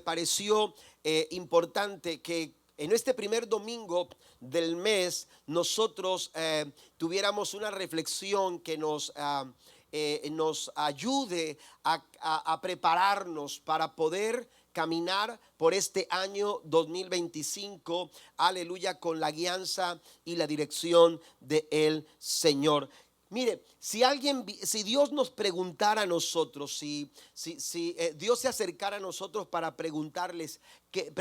pareció importante que en este primer domingo del mes nosotros tuviéramos una reflexión que nos ayude a prepararnos para poder caminar por este año 2025, aleluya, con la guianza y la dirección del Señor. Mire, si Dios nos preguntara a nosotros, si Dios se acercara a nosotros para preguntarnos qué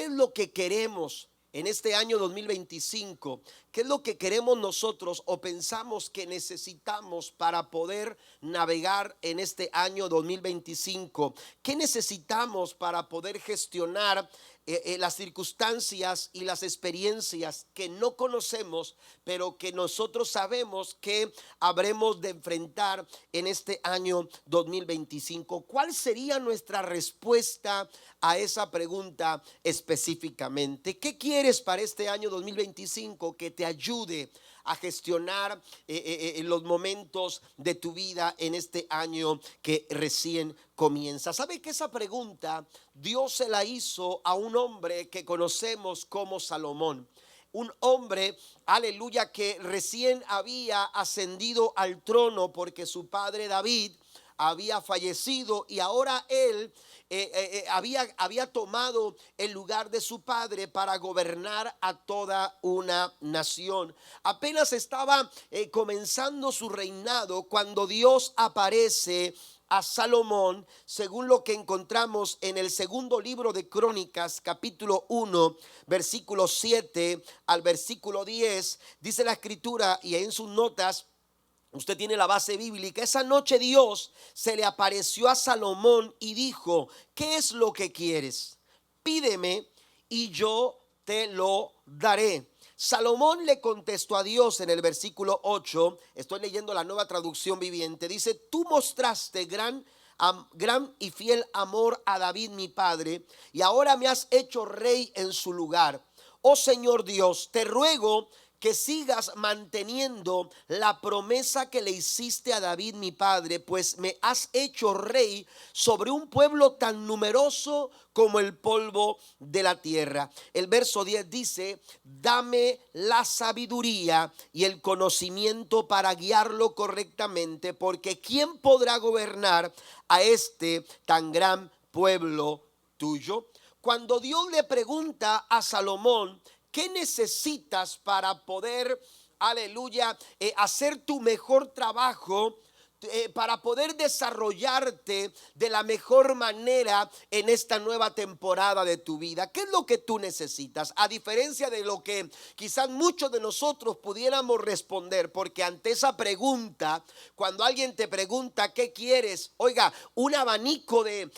es lo que queremos en este año 2025, qué es lo que queremos nosotros o pensamos que necesitamos para poder navegar en este año 2025, qué necesitamos para poder gestionar las circunstancias y las experiencias que no conocemos, pero que nosotros sabemos que habremos de enfrentar en este año 2025. ¿Cuál sería nuestra respuesta a esa pregunta específicamente? ¿Qué quieres para este año 2025 que te ayude a gestionar los momentos de tu vida en este año que recién comienza? ¿Sabe que esa pregunta Dios se la hizo a un hombre que conocemos como Salomón? Un hombre, aleluya, que recién había ascendido al trono porque su padre David había fallecido y ahora él había tomado el lugar de su padre para gobernar a toda una nación. Apenas estaba comenzando su reinado cuando Dios aparece a Salomón, según lo que encontramos en el segundo libro de Crónicas, capítulo 1, versículo 7 al versículo 10. Dice la escritura, y en sus notas usted tiene la base bíblica: esa noche Dios se le apareció a Salomón y dijo: ¿qué es lo que quieres? Pídeme y yo te lo daré. Salomón le contestó a Dios en el versículo 8, estoy leyendo la Nueva Traducción Viviente, dice: tú mostraste gran y fiel amor a David mi padre, y ahora me has hecho rey en su lugar. Oh Señor Dios, te ruego que sigas manteniendo la promesa que le hiciste a David mi padre, pues me has hecho rey sobre un pueblo tan numeroso como el polvo de la tierra. El verso 10 dice: dame la sabiduría y el conocimiento para guiarlo correctamente, porque ¿quién podrá gobernar a este tan gran pueblo tuyo? Cuando Dios le pregunta a Salomón: ¿qué necesitas para poder, aleluya, hacer tu mejor trabajo? Para poder desarrollarte de la mejor manera en esta nueva temporada de tu vida. ¿Qué es lo que tú necesitas? A diferencia de lo que quizás muchos de nosotros pudiéramos responder, porque ante esa pregunta, cuando alguien te pregunta ¿qué quieres? Oiga, un abanico de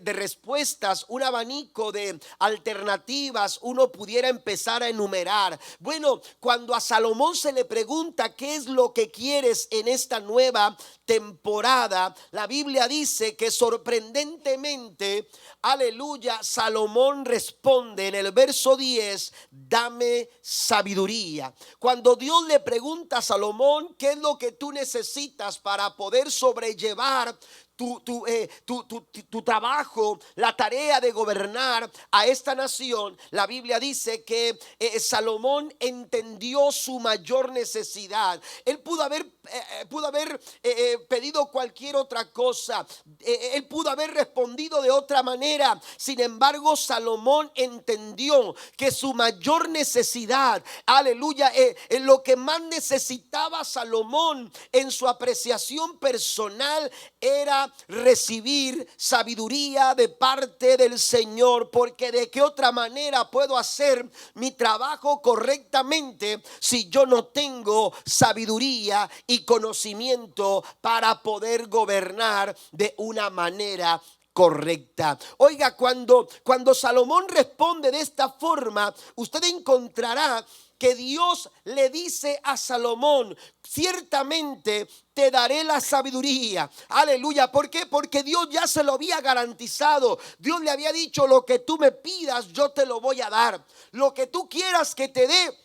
respuestas, un abanico de alternativas uno pudiera empezar a enumerar. Bueno, cuando a Salomón se le pregunta ¿qué es lo que quieres en esta nueva temporada? La Biblia dice que sorprendentemente, aleluya, Salomón responde en el verso 10: dame sabiduría. Cuando Dios le pregunta a Salomón ¿qué es lo que tú necesitas para poder sobrellevar tu trabajo, la tarea de gobernar a esta nación? La Biblia dice que Salomón entendió su mayor necesidad. Él pudo haber pedido cualquier otra cosa, él pudo haber respondido de otra manera. Sin embargo, Salomón entendió que su mayor necesidad, aleluya, lo que más necesitaba Salomón en su apreciación personal era recibir sabiduría de parte del Señor, porque de qué otra manera puedo hacer mi trabajo correctamente si yo no tengo sabiduría y conocimiento para poder gobernar de una manera correcta. Oiga, cuando Salomón responde de esta forma, usted encontrará que Dios le dice a Salomón: ciertamente te daré la sabiduría. Aleluya. ¿Por qué? Porque Dios ya se lo había garantizado. Dios le había dicho: lo que tú me pidas yo te lo voy a dar. Lo que tú quieras que te dé,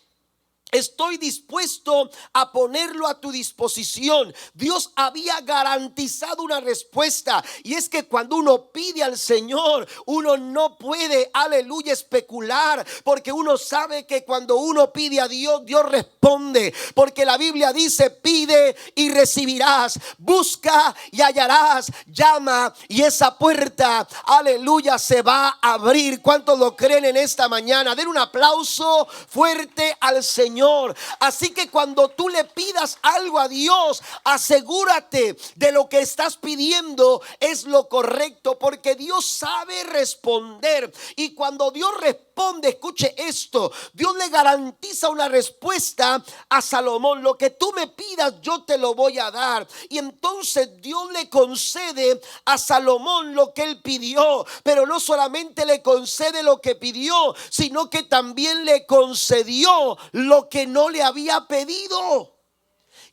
estoy dispuesto a ponerlo a tu disposición. Dios había garantizado una respuesta, y es que cuando uno pide al Señor, uno no puede, aleluya, especular, porque uno sabe que cuando uno pide a Dios, Dios responde, porque la Biblia dice: pide y recibirás, busca y hallarás, llama y esa puerta, aleluya, se va a abrir. ¿Cuántos lo creen en esta mañana? Den un aplauso fuerte al Señor. Así que cuando tú le pidas algo a Dios, asegúrate de lo que estás pidiendo es lo correcto, porque Dios sabe responder. Y cuando Dios responde, escuche esto, Dios le garantiza una respuesta a Salomón: lo que tú me pidas yo te lo voy a dar. Y entonces Dios le concede a Salomón lo que él pidió, pero no solamente le concede lo que pidió, sino que también le concedió lo que no le había pedido.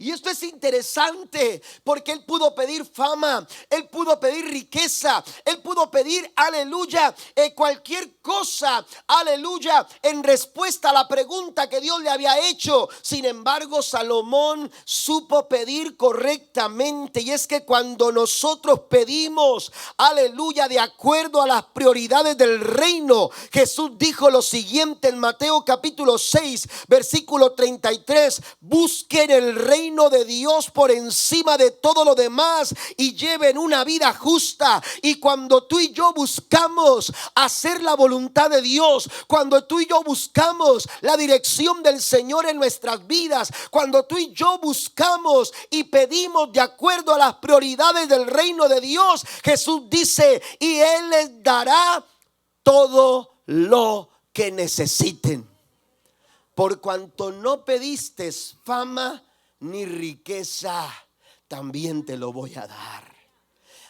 Y esto es interesante, porque él pudo pedir fama, él pudo pedir riqueza, él pudo pedir, aleluya, cualquier cosa, aleluya, en respuesta a la pregunta que Dios le había hecho. Sin embargo, Salomón supo pedir correctamente. Y es que cuando nosotros pedimos, aleluya, de acuerdo a las prioridades del reino, Jesús dijo lo siguiente en Mateo capítulo 6, versículo 33: busquen el reino de Dios por encima de todo lo demás y lleven una vida justa. Y cuando tú y yo buscamos hacer la voluntad de Dios, cuando tú y yo buscamos la dirección del Señor en nuestras vidas, cuando tú y yo buscamos y pedimos de acuerdo a las prioridades del reino de Dios, Jesús dice: y Él les dará todo lo que necesiten. Por cuanto no pediste fama ni riqueza, también te lo voy a dar.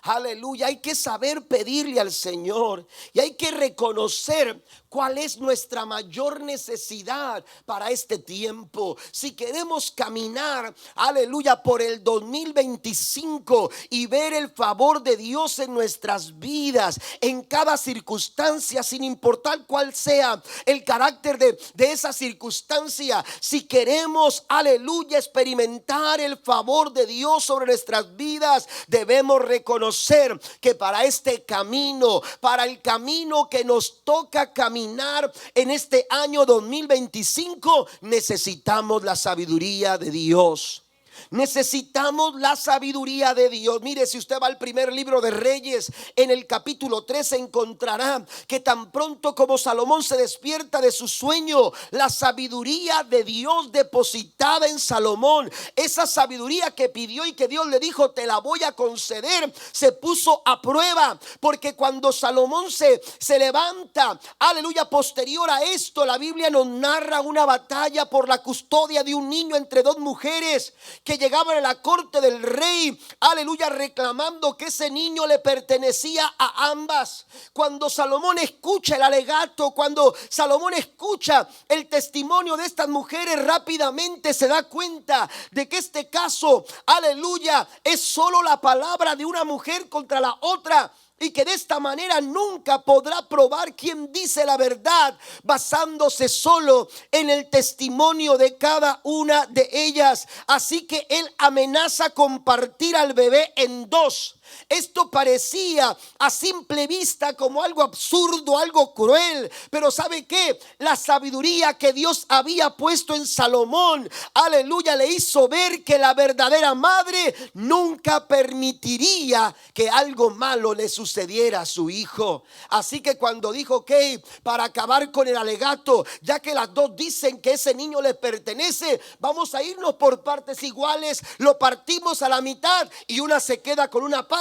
Aleluya, hay que saber pedirle al Señor y hay que reconocer cuál es nuestra mayor necesidad para este tiempo. Si queremos caminar, aleluya, por el 2025 y ver el favor de Dios en nuestras vidas, en cada circunstancia, sin importar cuál sea el carácter de esa circunstancia, si queremos, aleluya, experimentar el favor de Dios sobre nuestras vidas, debemos reconocer que para este camino, para el camino que nos toca caminar en este año 2025, necesitamos la sabiduría de Dios. Necesitamos la sabiduría de Dios. Mire, si usted va al primer libro de Reyes, en el capítulo 13 encontrará que tan pronto como Salomón se despierta de su sueño, la sabiduría de Dios depositada en Salomón, esa sabiduría que pidió y que Dios le dijo: te la voy a conceder, se puso a prueba. Porque cuando Salomón se levanta, aleluya, posterior a esto, la Biblia nos narra una batalla por la custodia de un niño entre dos mujeres que llegaban a la corte del rey, aleluya, reclamando que ese niño le pertenecía a ambas. Cuando Salomón escucha el alegato, cuando Salomón escucha el testimonio de estas mujeres, rápidamente se da cuenta de que este caso, aleluya, es solo la palabra de una mujer contra la otra, y que de esta manera nunca podrá probar quién dice la verdad, basándose solo en el testimonio de cada una de ellas. Así que él amenaza con partir al bebé en dos. Esto parecía a simple vista como algo absurdo, algo cruel, pero ¿sabe qué? La sabiduría que Dios había puesto en Salomón, aleluya, le hizo ver que la verdadera madre nunca permitiría que algo malo le sucediera a su hijo. Así que cuando dijo: ok, para acabar con el alegato, ya que las dos dicen que ese niño le pertenece, vamos a irnos por partes iguales, lo partimos a la mitad y una se queda con una parte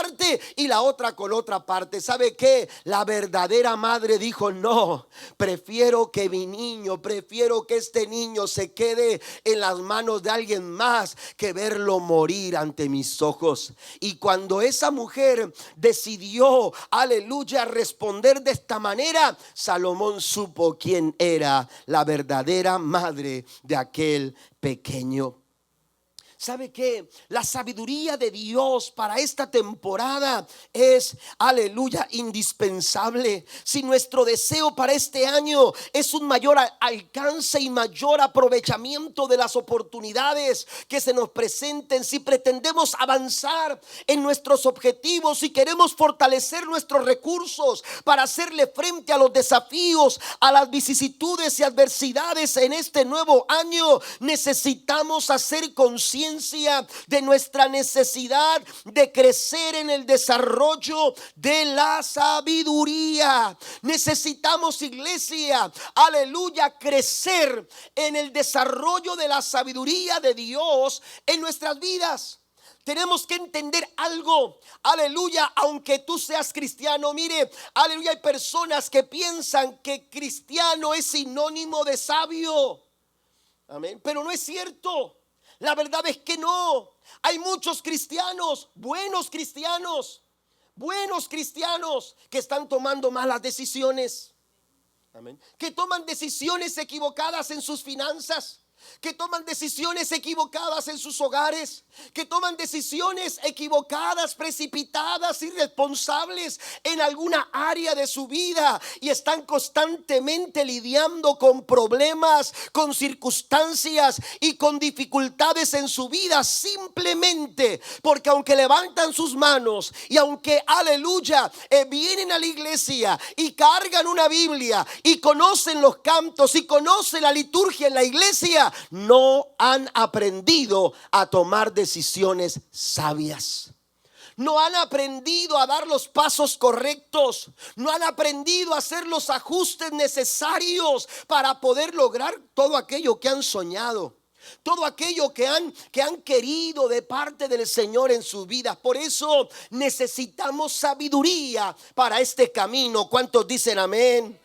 y la otra con otra parte. ¿Sabe qué? La verdadera madre dijo: no, prefiero que mi niño, prefiero que este niño se quede en las manos de alguien más que verlo morir ante mis ojos. Y cuando esa mujer decidió, aleluya, responder de esta manera, Salomón supo quién era la verdadera madre de aquel pequeño. ¿Sabe qué? La sabiduría de Dios para esta temporada es, aleluya, indispensable. Si nuestro deseo para este año es un mayor alcance y mayor aprovechamiento de las oportunidades que se nos presenten, si pretendemos avanzar en nuestros objetivos, si queremos fortalecer nuestros recursos para hacerle frente a los desafíos, a las vicisitudes y adversidades en este nuevo año, necesitamos hacer conciencia de nuestra necesidad de crecer en el desarrollo de la sabiduría. Necesitamos, iglesia, aleluya, crecer en el desarrollo de la sabiduría de Dios en nuestras vidas. Tenemos que entender algo, aleluya, aunque tú seas cristiano, mire, aleluya, hay personas que piensan que cristiano es sinónimo de sabio, amén, pero no es cierto. La verdad es que no. Hay muchos cristianos, buenos cristianos que están tomando malas decisiones, amén, que toman decisiones equivocadas en sus finanzas, que toman decisiones equivocadas en sus hogares, que toman decisiones equivocadas, precipitadas, irresponsables en alguna área de su vida, y están constantemente lidiando con problemas, con circunstancias y con dificultades en su vida, simplemente porque aunque levantan sus manos y aunque, aleluya, vienen a la iglesia y cargan una Biblia y conocen los cantos y conocen la liturgia en la iglesia, no han aprendido a tomar decisiones sabias. No han aprendido a dar los pasos correctos. No han aprendido a hacer los ajustes necesarios para poder lograr todo aquello que han soñado, todo aquello que han querido de parte del Señor en sus vidas. Por eso necesitamos sabiduría para este camino. ¿Cuántos dicen amén?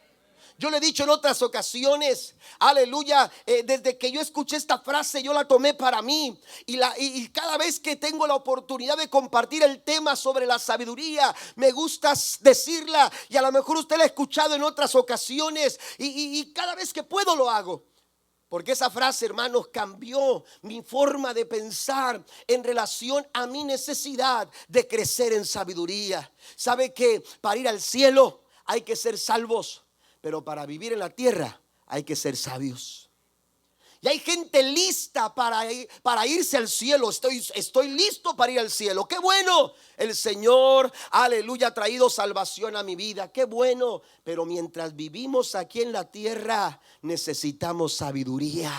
Yo le he dicho en otras ocasiones, aleluya, desde que yo escuché esta frase yo la tomé para mí, y cada vez que tengo la oportunidad de compartir el tema sobre la sabiduría, me gusta decirla, y a lo mejor usted la ha escuchado en otras ocasiones, y cada vez que puedo lo hago. Porque esa frase, hermanos, cambió mi forma de pensar en relación a mi necesidad de crecer en sabiduría. ¿Sabe que para ir al cielo hay que ser salvos? Pero para vivir en la tierra hay que ser sabios. Y hay gente lista para irse al cielo. Estoy listo para ir al cielo. Qué bueno. El Señor, aleluya, ha traído salvación a mi vida. Qué bueno. Pero mientras vivimos aquí en la tierra, necesitamos sabiduría.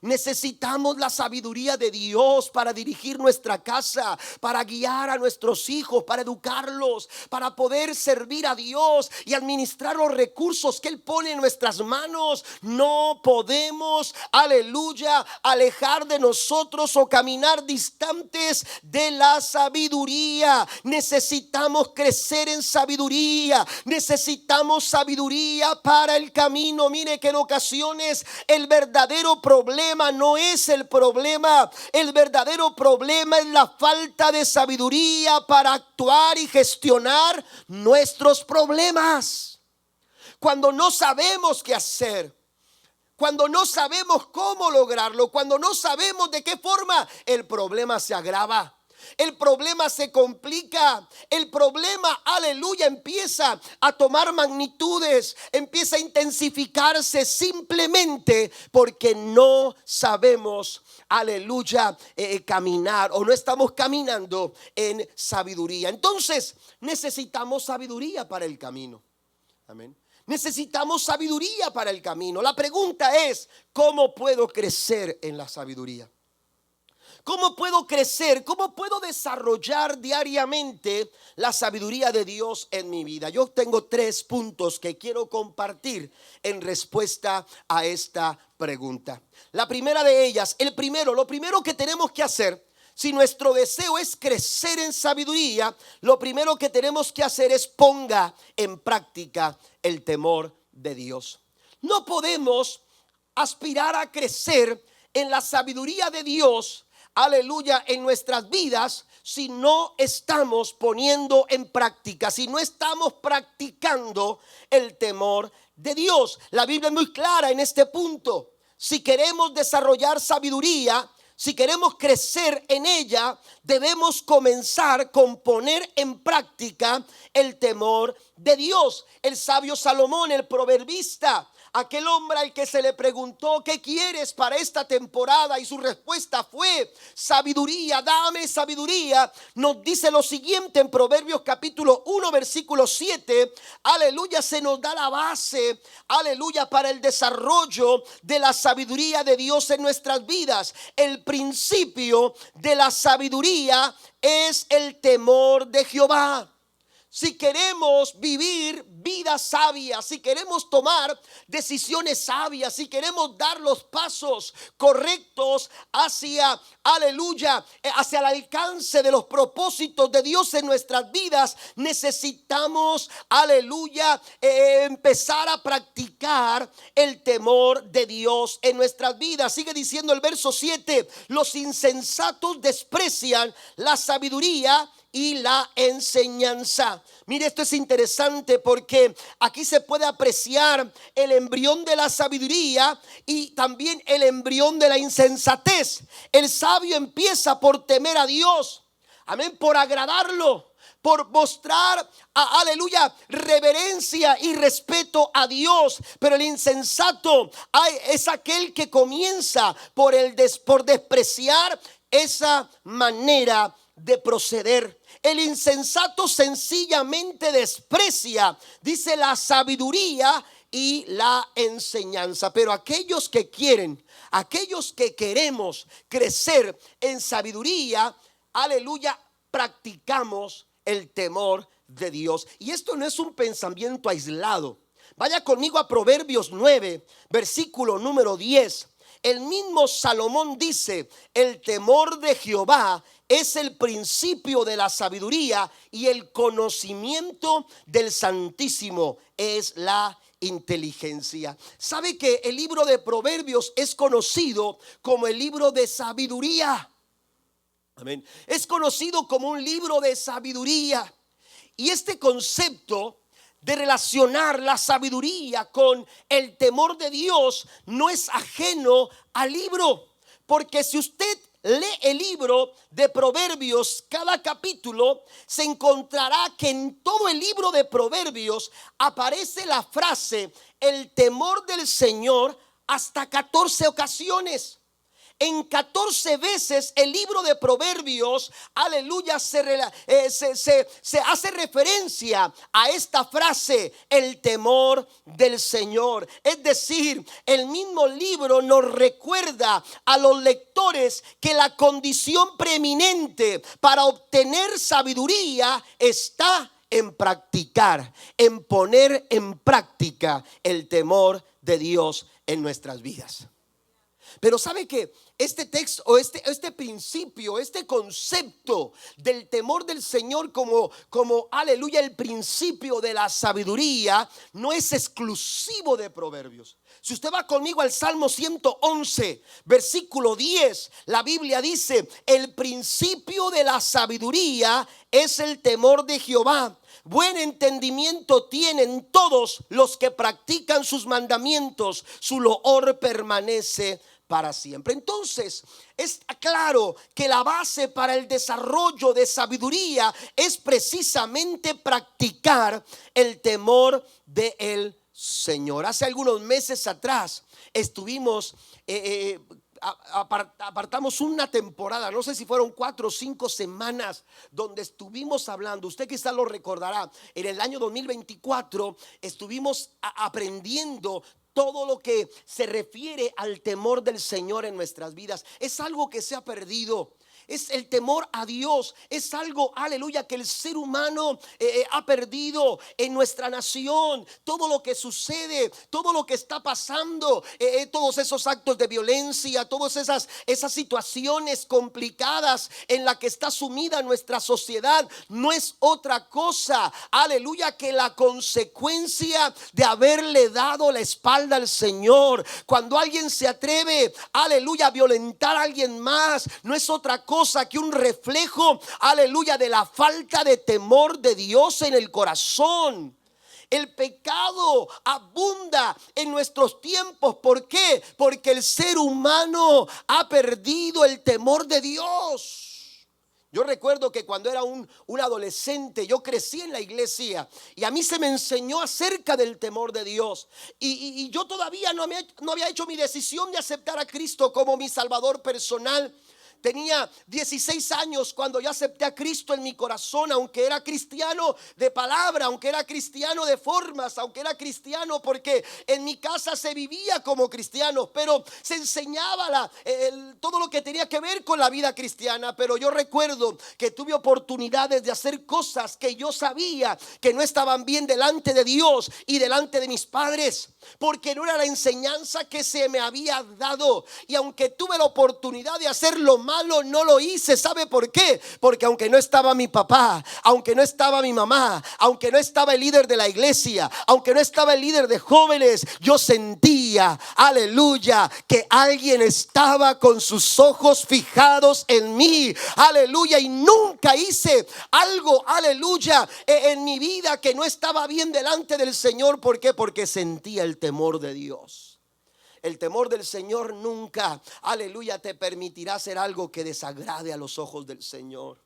Necesitamos la sabiduría de Dios para dirigir nuestra casa, para guiar a nuestros hijos, para educarlos, para poder servir a Dios y administrar los recursos que Él pone en nuestras manos. No podemos, aleluya, alejar de nosotros o caminar distantes de la sabiduría. Necesitamos crecer en sabiduría. Necesitamos sabiduría para el camino. Mire que en ocasiones el verdadero problema no es el problema. El verdadero problema es la falta de sabiduría para actuar y gestionar nuestros problemas. Cuando no sabemos qué hacer, cuando no sabemos cómo lograrlo, cuando no sabemos de qué forma, el problema se agrava. El problema se complica. El problema, aleluya, empieza a tomar magnitudes, empieza a intensificarse simplemente porque no sabemos, aleluya, caminar, o no estamos caminando en sabiduría. Entonces necesitamos sabiduría para el camino. Amén. Necesitamos sabiduría para el camino. La pregunta es, ¿cómo puedo crecer en la sabiduría? ¿Cómo puedo crecer? ¿Cómo puedo desarrollar diariamente la sabiduría de Dios en mi vida? Yo tengo 3 puntos que quiero compartir en respuesta a esta pregunta. La primera de ellas, lo primero que tenemos que hacer, si nuestro deseo es crecer en sabiduría, lo primero que tenemos que hacer es ponga en práctica el temor de Dios. No podemos aspirar a crecer en la sabiduría de Dios, aleluya, en nuestras vidas, si no estamos poniendo en práctica, si no estamos practicando el temor de Dios. La Biblia es muy clara en este punto. Si queremos desarrollar sabiduría, si queremos crecer en ella, debemos comenzar con poner en práctica el temor de Dios. El sabio Salomón, el proverbista, aquel hombre al que se le preguntó: ¿qué quieres para esta temporada? Y su respuesta fue: sabiduría, dame sabiduría. Nos dice lo siguiente en Proverbios capítulo 1 versículo 7. Aleluya, se nos da la base, aleluya, para el desarrollo de la sabiduría de Dios en nuestras vidas. El principio de la sabiduría es el temor de Jehová. Si queremos vivir vidas sabias, si queremos tomar decisiones sabias, si queremos dar los pasos correctos hacia, aleluya, hacia el alcance de los propósitos de Dios en nuestras vidas, necesitamos, aleluya, empezar a practicar el temor de Dios en nuestras vidas. Sigue diciendo el verso 7: los insensatos desprecian la sabiduría y la enseñanza. Mire, esto es interesante porque aquí se puede apreciar el embrión de la sabiduría y también el embrión de la insensatez. El sabio empieza por temer a Dios, amén, por agradarlo, por mostrar, aleluya, reverencia y respeto a Dios. Pero el insensato es aquel que comienza por despreciar esa manera de proceder. El insensato sencillamente desprecia, dice, la sabiduría y la enseñanza. Pero aquellos que quieren, aquellos que queremos crecer en sabiduría, aleluya, practicamos el temor de Dios. Y esto no es un pensamiento aislado. Vaya conmigo a Proverbios 9, versículo número 10. El mismo Salomón dice: el temor de Jehová es el principio de la sabiduría, y el conocimiento del Santísimo es la inteligencia. ¿Sabe que el libro de Proverbios es conocido como el libro de sabiduría? Amén. Es conocido como un libro de sabiduría. Y este concepto de relacionar la sabiduría con el temor de Dios no es ajeno al libro. Porque si usted lee el libro de Proverbios, cada capítulo, se encontrará que en todo el libro de Proverbios aparece la frase el temor del Señor hasta 14 ocasiones. En 14 veces el libro de Proverbios, aleluya, se hace referencia a esta frase, el temor del Señor. Es decir, el mismo libro nos recuerda a los lectores que la condición preeminente para obtener sabiduría está en practicar, en poner en práctica el temor de Dios en nuestras vidas. Pero ¿sabe qué? Este texto o este principio, este concepto del temor del Señor como aleluya, el principio de la sabiduría, no es exclusivo de Proverbios. Si usted va conmigo al Salmo 111, versículo 10, la Biblia dice: el principio de la sabiduría es el temor de Jehová. Buen entendimiento tienen todos los que practican sus mandamientos, su loor permanece para siempre. Entonces, es claro que la base para el desarrollo de sabiduría es precisamente practicar el temor del Señor. Hace algunos meses atrás estuvimos apartamos una temporada, no sé si fueron 4 o 5 semanas, donde estuvimos hablando, usted quizás lo recordará, en el año 2024 estuvimos aprendiendo todo lo que se refiere al temor del Señor en nuestras vidas. Es algo que se ha perdido. Es el temor a Dios, es algo, aleluya, que el ser humano ha perdido en nuestra nación. Todo lo que sucede, todo lo que está pasando, todos esos actos de violencia, todas esas situaciones complicadas en las que está sumida nuestra sociedad, no es otra cosa, aleluya, que la consecuencia de haberle dado la espalda al Señor. Cuando alguien se atreve, aleluya, a violentar a alguien más, no es otra cosa que un reflejo, aleluya, de la falta de temor de Dios en el corazón. El pecado abunda en nuestros tiempos. ¿Por qué? Porque el ser humano ha perdido el temor de Dios. Yo recuerdo que cuando era un adolescente, yo crecí en la iglesia y a mí se me enseñó acerca del temor de Dios. Y yo todavía no había hecho mi decisión de aceptar a Cristo como mi Salvador personal. Tenía 16 años cuando yo acepté a Cristo en mi corazón, aunque era cristiano de palabra, aunque era cristiano de formas, aunque era cristiano porque en mi casa se vivía como cristiano, pero se enseñaba todo lo que tenía que ver con la vida cristiana. Pero yo recuerdo que tuve oportunidades de hacer cosas que yo sabía que no estaban bien delante de Dios y delante de mis padres, porque no era la enseñanza que se me había dado. Y aunque tuve la oportunidad de hacerlo malo, no lo hice. ¿Sabe por qué? Porque aunque no estaba mi papá, aunque no estaba mi mamá, aunque no estaba el líder de la iglesia, aunque no estaba el líder de jóvenes, yo sentía, aleluya, que alguien estaba con sus ojos fijados en mí, aleluya. Y nunca hice algo, aleluya, en mi vida que no estaba bien delante del Señor. ¿Por qué? Porque sentía el temor de Dios. El temor del Señor nunca, aleluya, te permitirá hacer algo que desagrade a los ojos del Señor.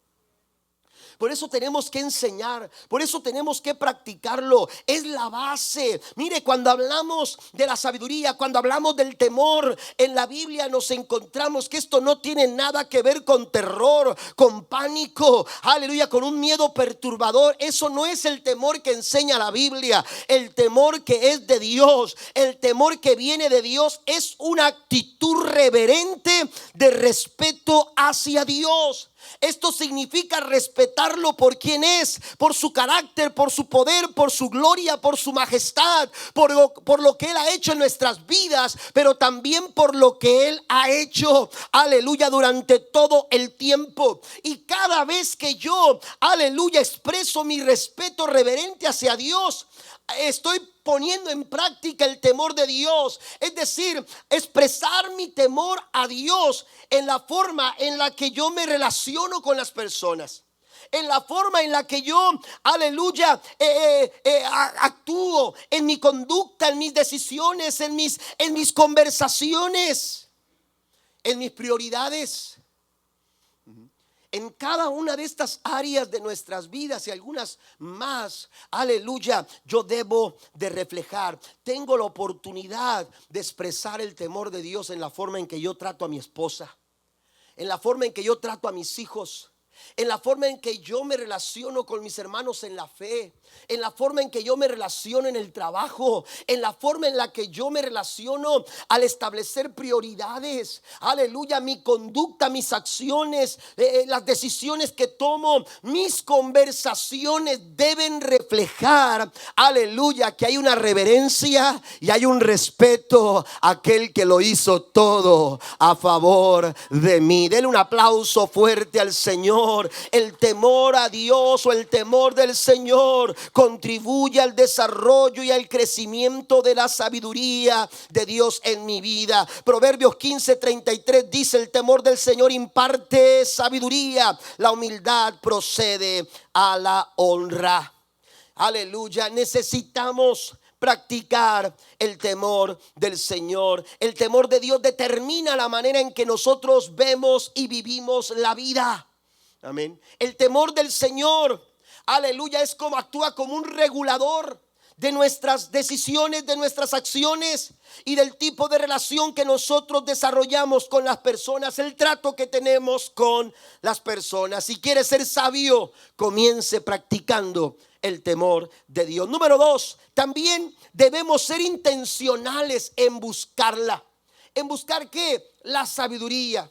Por eso tenemos que enseñar, por eso tenemos que practicarlo. Es la base. Mire, cuando hablamos de la sabiduría, cuando hablamos del temor, en la Biblia nos encontramos que esto no tiene nada que ver con terror, con pánico, aleluya, con un miedo perturbador. Eso no es el temor que enseña la Biblia. El temor que es de Dios, el temor que viene de Dios, es una actitud reverente de respeto hacia Dios. Esto significa respetarlo por quien es, por su carácter, por su poder, por su gloria, por su majestad, por lo que Él ha hecho en nuestras vidas, pero también por lo que Él ha hecho, aleluya, durante todo el tiempo. Y cada vez que yo, aleluya, expreso mi respeto reverente hacia Dios, estoy poniendo en práctica el temor de Dios. Es decir, expresar mi temor a Dios en la forma en la que yo me relaciono con las personas, en la forma en la que yo, aleluya, actúo, en mi conducta, en mis decisiones, en mis conversaciones, en mis prioridades. En cada una de estas áreas de nuestras vidas y algunas más, aleluya, yo debo de reflejar. Tengo la oportunidad de expresar el temor de Dios en la forma en que yo trato a mi esposa, en la forma en que yo trato a mis hijos, en la forma en que yo me relaciono con mis hermanos en la fe, en la forma en que yo me relaciono en el trabajo, en la forma en la que yo me relaciono al establecer prioridades, aleluya, mi conducta, mis acciones, las decisiones que tomo, mis conversaciones deben reflejar, aleluya, que hay una reverencia y hay un respeto a aquel que lo hizo todo a favor de mí. Denle un aplauso fuerte al Señor. El temor a Dios o el temor del Señor contribuye al desarrollo y al crecimiento de la sabiduría de Dios en mi vida. Proverbios 15:33 dice: el temor del Señor imparte sabiduría, la humildad procede a la honra. Aleluya, necesitamos practicar el temor del Señor. El temor de Dios determina la manera en que nosotros vemos y vivimos la vida. Amén. El temor del Señor, aleluya, es como actúa como un regulador de nuestras decisiones, de nuestras acciones y del tipo de relación que nosotros desarrollamos con las personas, el trato que tenemos con las personas. Si quiere ser sabio, comience practicando el temor de Dios. Número 2, también debemos ser intencionales en buscarla. ¿En buscar qué? La sabiduría.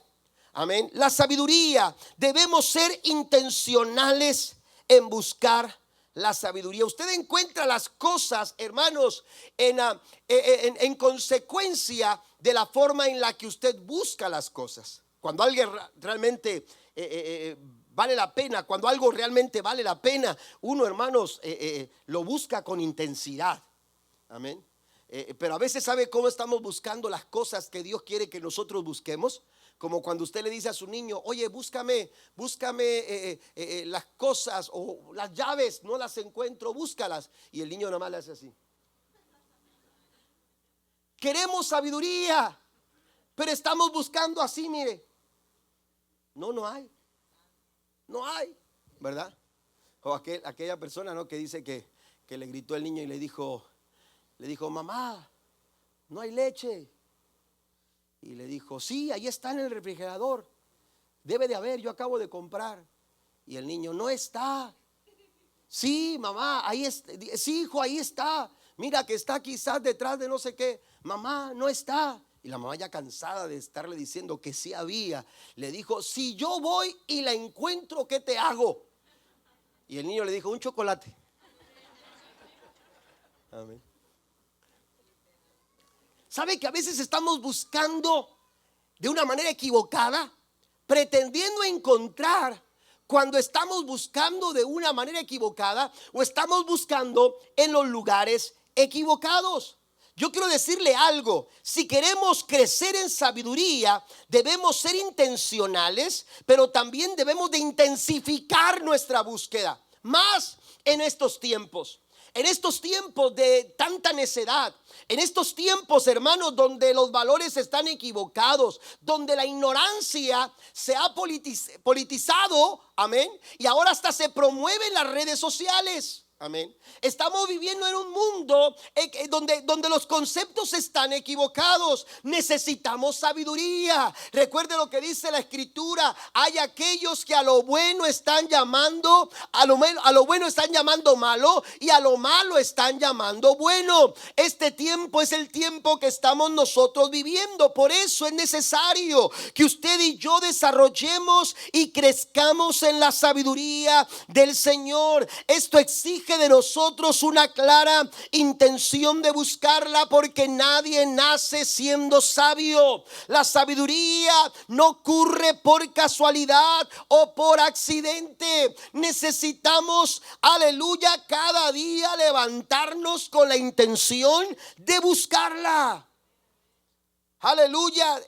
Amén. La sabiduría. Debemos ser intencionales en buscar la sabiduría. Usted encuentra las cosas, hermanos, en consecuencia de la forma en la que usted busca las cosas. Cuando alguien realmente vale la pena, cuando algo realmente vale la pena, uno, hermanos, lo busca con intensidad. Amén. Pero a veces, ¿sabe cómo estamos buscando las cosas que Dios quiere que nosotros busquemos? Como cuando usted le dice a su niño, oye, búscame las cosas o las llaves, no las encuentro, búscalas. Y el niño nada más le hace así. Queremos sabiduría, pero estamos buscando así, mire. No hay. No hay, ¿verdad? O aquella persona, ¿no?, que dice que le gritó el niño y le dijo, mamá, no hay leche. Y le dijo, sí, ahí está en el refrigerador. Debe de haber, yo acabo de comprar. Y el niño, no está. Sí, mamá, ahí está. Sí, hijo, ahí está. Mira que está quizás detrás de no sé qué. Mamá, no está. Y la mamá, ya cansada de estarle diciendo que sí había, le dijo, si yo voy y la encuentro, ¿qué te hago? Y el niño le dijo, un chocolate. Amén. ¿Sabe que a veces estamos buscando de una manera equivocada, pretendiendo encontrar, cuando estamos buscando de una manera equivocada, o estamos buscando en los lugares equivocados? Yo quiero decirle algo: si queremos crecer en sabiduría, debemos ser intencionales, pero también debemos de intensificar nuestra búsqueda, más en estos tiempos. En estos tiempos de tanta necedad, en estos tiempos, hermanos, donde los valores están equivocados, donde la ignorancia se ha politizado, amén, y ahora hasta se promueve en las redes sociales. Amén. Estamos viviendo en un mundo donde los conceptos están equivocados. Necesitamos sabiduría. Recuerde lo que dice la Escritura: hay aquellos que a lo bueno están llamando, a lo bueno están llamando malo, y a lo malo están llamando bueno. Este tiempo es el tiempo que estamos nosotros viviendo. Por eso es necesario que usted y yo desarrollemos y crezcamos en la sabiduría del Señor. Esto exige de nosotros una clara intención de buscarla, porque nadie nace siendo sabio. La sabiduría no ocurre por casualidad o por accidente. Necesitamos, aleluya, cada día levantarnos con la intención de buscarla. Aleluya.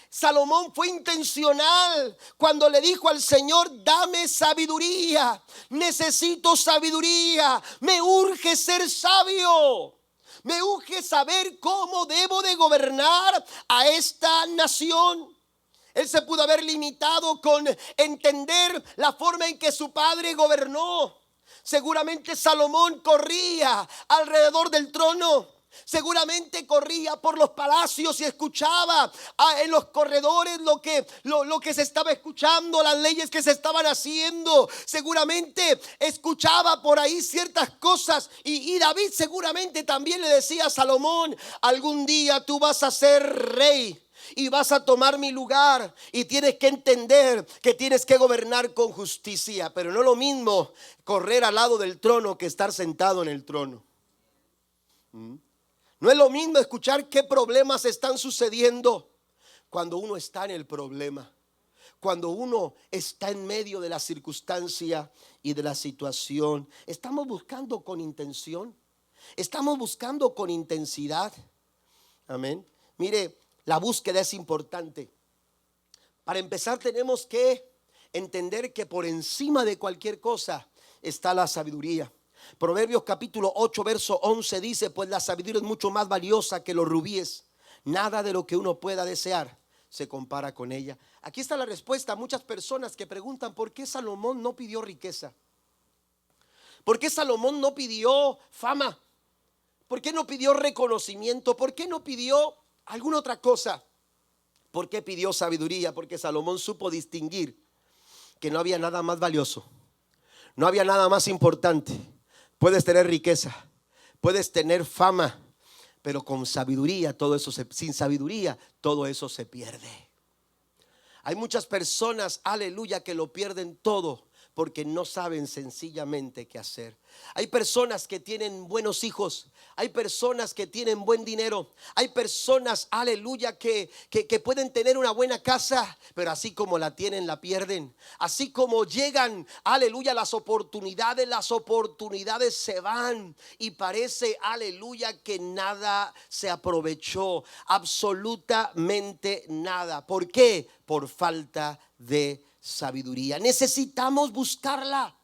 Salomón fue intencional cuando le dijo al Señor: dame sabiduría, necesito sabiduría, me urge ser sabio, me urge saber cómo debo de gobernar a esta nación. Él se pudo haber limitado con entender la forma en que su padre gobernó. Seguramente Salomón corría alrededor del trono. Seguramente corría por los palacios y escuchaba en los corredores lo que se estaba escuchando, las leyes que se estaban haciendo. Seguramente escuchaba por ahí ciertas cosas, y David seguramente también le decía a Salomón: algún día tú vas a ser rey y vas a tomar mi lugar, y tienes que entender que tienes que gobernar con justicia. Pero no es lo mismo correr al lado del trono que estar sentado en el trono. No es lo mismo escuchar qué problemas están sucediendo cuando uno está en el problema, cuando uno está en medio de la circunstancia y de la situación. Estamos buscando con intención, estamos buscando con intensidad. Amén. Mire, la búsqueda es importante. Para empezar, tenemos que entender que por encima de cualquier cosa está la sabiduría. Proverbios capítulo 8 verso 11 dice: pues la sabiduría es mucho más valiosa que los rubíes, nada de lo que uno pueda desear se compara con ella. Aquí está la respuesta a muchas personas que preguntan: ¿por qué Salomón no pidió riqueza? ¿Por qué Salomón no pidió fama? ¿Por qué no pidió reconocimiento? ¿Por qué no pidió alguna otra cosa? ¿Por qué pidió sabiduría? Porque Salomón supo distinguir que no había nada más valioso, no había nada más importante. Puedes tener riqueza, puedes tener fama, pero con sabiduría sin sabiduría todo eso se pierde. Hay muchas personas, aleluya, que lo pierden todo porque no saben sencillamente qué hacer. Hay personas que tienen buenos hijos, hay personas que tienen buen dinero, hay personas, aleluya, que pueden tener una buena casa, pero así como la tienen, la pierden. Así como llegan, aleluya, las oportunidades se van y parece, aleluya, que nada se aprovechó, absolutamente nada. ¿Por qué? Por falta de sabiduría. Necesitamos buscarla.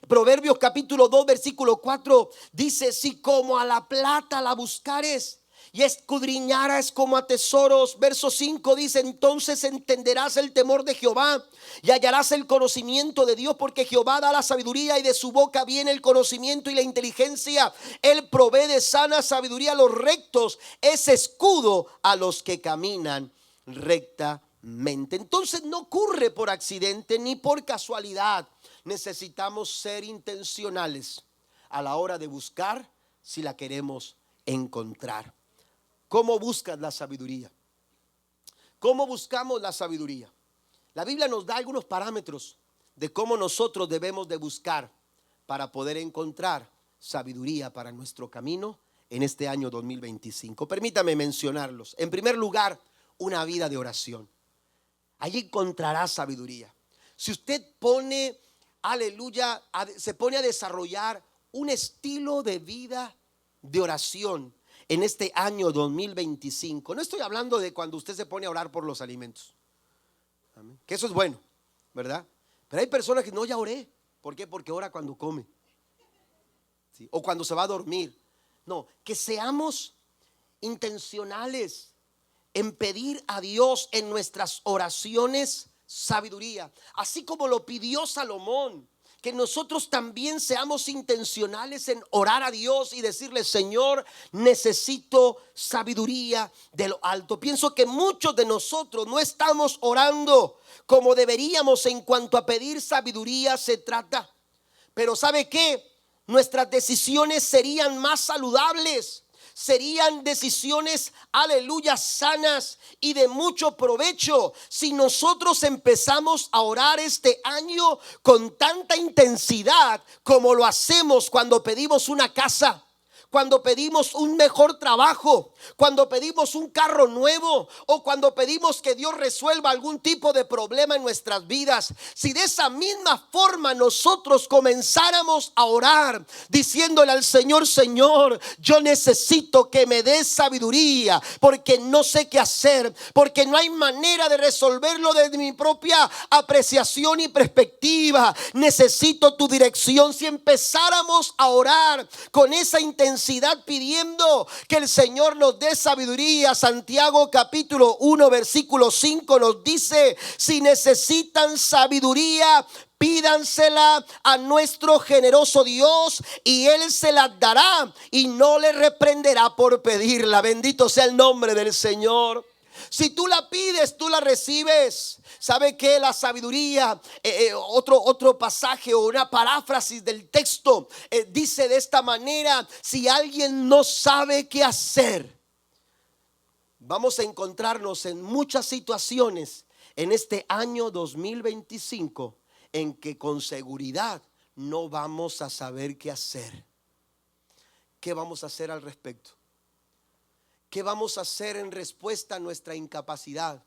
Proverbios capítulo 2 versículo 4 dice: si como a la plata la buscares y escudriñaras como a tesoros. Verso 5 dice: entonces entenderás el temor de Jehová y hallarás el conocimiento de Dios, porque Jehová da la sabiduría y de su boca viene el conocimiento y la inteligencia. Él provee de sana sabiduría a los rectos, es escudo a los que caminan rectamente. Entonces no ocurre por accidente ni por casualidad. Necesitamos ser intencionales a la hora de buscar, si la queremos encontrar. ¿Cómo buscas la sabiduría? ¿Cómo buscamos la sabiduría? La Biblia nos da algunos parámetros de cómo nosotros debemos de buscar para poder encontrar sabiduría para nuestro camino en este año 2025. Permítame mencionarlos. En primer lugar, una vida de oración. Allí encontrará sabiduría. Si usted pone, aleluya, se pone a desarrollar un estilo de vida de oración en este año 2025. No estoy hablando de cuando usted se pone a orar por los alimentos. Amén. Que eso es bueno, ¿verdad? Pero hay personas que no, ya oré. ¿Por qué? Porque ora cuando come, ¿sí? O cuando se va a dormir. No, que seamos intencionales en pedir a Dios en nuestras oraciones sabiduría, así como lo pidió Salomón. Que nosotros también seamos intencionales en orar a Dios y decirle: Señor, necesito sabiduría de lo alto. Pienso que muchos de nosotros no estamos orando como deberíamos en cuanto a pedir sabiduría se trata. Pero ¿sabe qué? Nuestras decisiones serían más saludables. Serían decisiones, aleluya, sanas y de mucho provecho si nosotros empezamos a orar este año con tanta intensidad como lo hacemos cuando pedimos una casa, cuando pedimos un mejor trabajo, cuando pedimos un carro nuevo o cuando pedimos que Dios resuelva algún tipo de problema en nuestras vidas. Si de esa misma forma nosotros comenzáramos a orar diciéndole al Señor: Señor, yo necesito que me des sabiduría porque no sé qué hacer, porque no hay manera de resolverlo desde mi propia apreciación y perspectiva, necesito tu dirección. Si empezáramos a orar con esa intensidad, pidiendo que el Señor nos dé sabiduría, Santiago capítulo 1 versículo 5 nos dice: si necesitan sabiduría, pídansela a nuestro generoso Dios y Él se la dará y no le reprenderá por pedirla. Bendito sea el nombre del Señor. Si tú la pides, tú la recibes. ¿Sabe qué? La sabiduría, otro pasaje o una paráfrasis del texto dice de esta manera: si alguien no sabe qué hacer, vamos a encontrarnos en muchas situaciones en este año 2025 en que con seguridad no vamos a saber qué hacer. ¿Qué vamos a hacer al respecto? ¿Qué vamos a hacer en respuesta a nuestra incapacidad,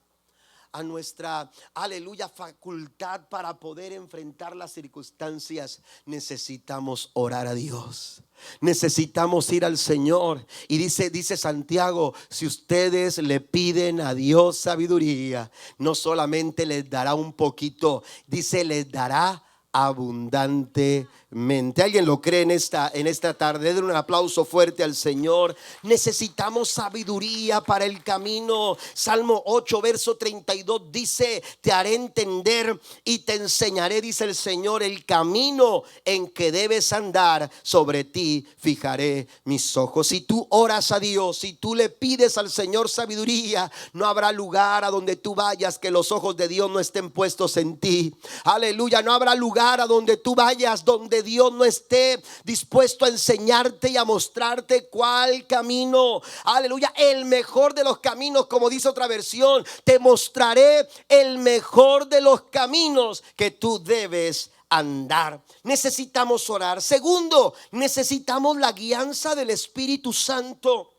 a nuestra, aleluya, facultad para poder enfrentar las circunstancias? Necesitamos orar a Dios. Necesitamos ir al Señor. Y dice Santiago: si ustedes le piden a Dios sabiduría, no solamente les dará un poquito, dice, les dará abundantemente. ¿Alguien lo cree en esta tarde? Den un aplauso fuerte al Señor. Necesitamos sabiduría para el camino. Salmo 8 verso 32 dice: te haré entender y te enseñaré, dice el Señor, el camino en que debes andar, sobre ti fijaré mis ojos. Si tú oras a Dios, si tú le pides al Señor sabiduría, no habrá lugar a donde tú vayas que los ojos de Dios no estén puestos en ti. Aleluya. No habrá lugar a donde tú vayas donde Dios no esté dispuesto a enseñarte y a mostrarte cuál camino, aleluya, el mejor de los caminos. Como dice otra versión: te mostraré el mejor de los caminos que tú debes andar. Necesitamos orar. Segundo, necesitamos la guianza del Espíritu Santo.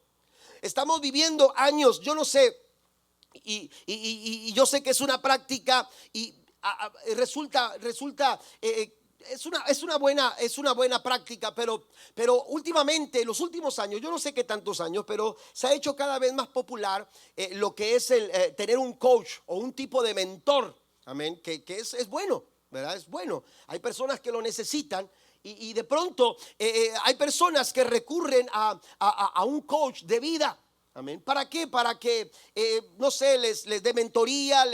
Estamos viviendo años, yo no sé, y yo sé que es una práctica y resulta es una buena práctica, pero últimamente, en los últimos años, yo no sé qué tantos años, pero se ha hecho cada vez más popular lo que es el tener un coach o un tipo de mentor, amén, que es bueno, ¿verdad? Es bueno. Hay personas que lo necesitan. Y de pronto hay personas que recurren a un coach de vida. Amén. ¿Para qué? Para que, no sé, les dé mentoría,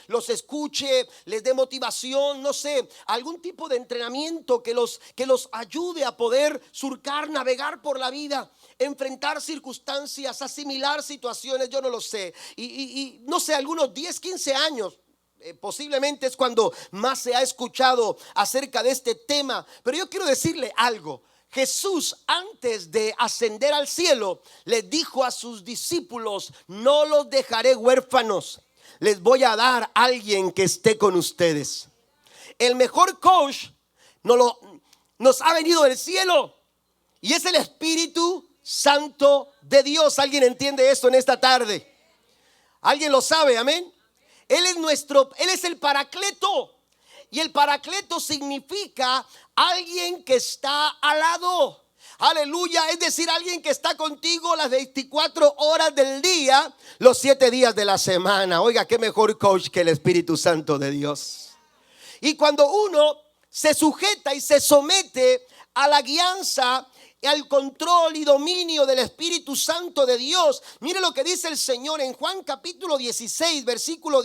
los escuche, les dé motivación, no sé, algún tipo de entrenamiento que los ayude a poder surcar, navegar por la vida, enfrentar circunstancias, asimilar situaciones, yo no lo sé. Y no sé, algunos 10, 15 años. Posiblemente es cuando más se ha escuchado acerca de este tema. Pero yo quiero decirle algo. Jesús, antes de ascender al cielo, les dijo a sus discípulos: no los dejaré huérfanos, les voy a dar a alguien que esté con ustedes. El mejor coach nos ha venido del cielo y es el Espíritu Santo de Dios. ¿Alguien entiende esto en esta tarde? ¿Alguien lo sabe? Amén. Él es el Paracleto. Y el Paracleto significa alguien que está al lado. Aleluya, es decir, alguien que está contigo las 24 horas del día, los 7 días de la semana. Oiga, qué mejor coach que el Espíritu Santo de Dios. Y cuando uno se sujeta y se somete a la guianza, al control y dominio del Espíritu Santo de Dios, mire lo que dice el Señor en Juan capítulo 16, versículo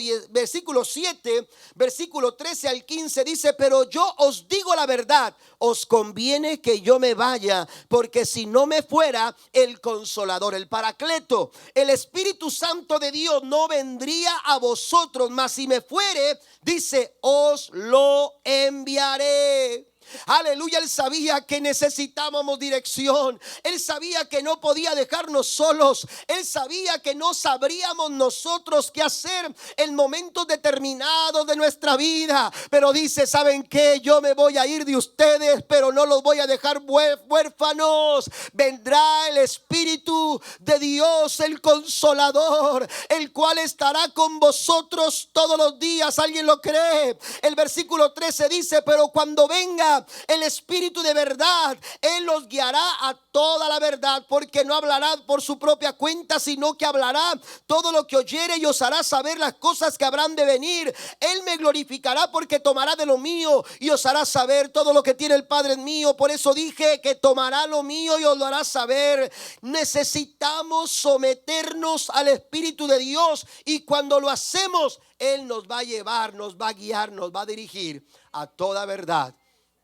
7, versículo 13 al 15, dice: pero yo os digo la verdad, os conviene que yo me vaya, porque si no me fuera, el Consolador, el Paracleto, el Espíritu Santo de Dios, no vendría a vosotros, mas si me fuere, dice, os lo enviaré. Aleluya, él sabía que necesitábamos dirección. Él sabía que no podía dejarnos solos. Él sabía que no sabríamos nosotros qué hacer en momentos determinados de nuestra vida. Pero dice: ¿saben qué? Yo me voy a ir de ustedes, pero no los voy a dejar huérfanos. Vendrá el Espíritu de Dios, el Consolador, el cual estará con vosotros todos los días. ¿Alguien lo cree? El versículo 13 dice: pero cuando venga el Espíritu de verdad, Él los guiará a toda la verdad, porque no hablará por su propia cuenta, sino que hablará todo lo que oyere y os hará saber las cosas que habrán de venir. Él me glorificará, porque tomará de lo mío y os hará saber todo lo que tiene el Padre en mío. Por eso dije que tomará lo mío y os lo hará saber. Necesitamos someternos al Espíritu de Dios, y cuando lo hacemos, Él nos va a llevar, nos va a guiar, nos va a dirigir a toda verdad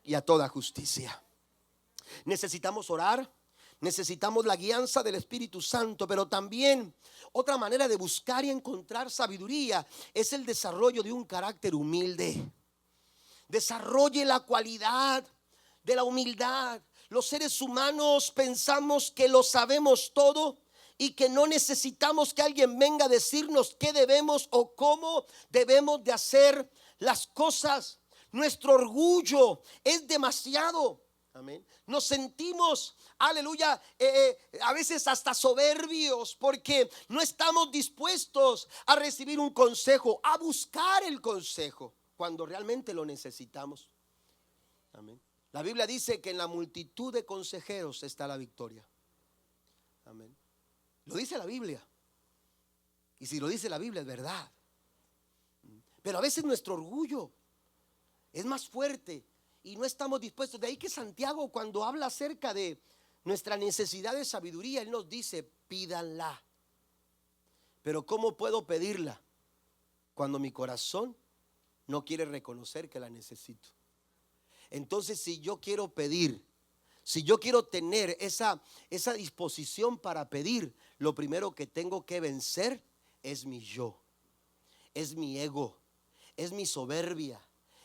y a toda justicia. Necesitamos orar, necesitamos la guianza del Espíritu Santo, pero también otra manera de buscar y encontrar sabiduría es el desarrollo de un carácter humilde. Desarrolle la cualidad de la humildad. Los seres humanos pensamos que lo sabemos todo y que no necesitamos que alguien venga a decirnos qué debemos o cómo debemos de hacer las cosas. Nuestro orgullo es demasiado. Amén. Nos sentimos, aleluya, a veces hasta soberbios, porque no estamos dispuestos a recibir un consejo, a buscar el consejo cuando realmente lo necesitamos. Amén. La Biblia dice que en la multitud de consejeros está la victoria. Amén. Lo dice la Biblia. Y si lo dice la Biblia es verdad. Pero a veces nuestro orgullo es más fuerte y no estamos dispuestos. De ahí que Santiago, cuando habla acerca de nuestra necesidad de sabiduría, él nos dice: pídanla. Pero ¿cómo puedo pedirla cuando mi corazón no quiere reconocer que la necesito? Entonces, si yo quiero pedir, si yo quiero tener esa disposición para pedir, lo primero que tengo que vencer es mi yo, es mi ego, es mi soberbia,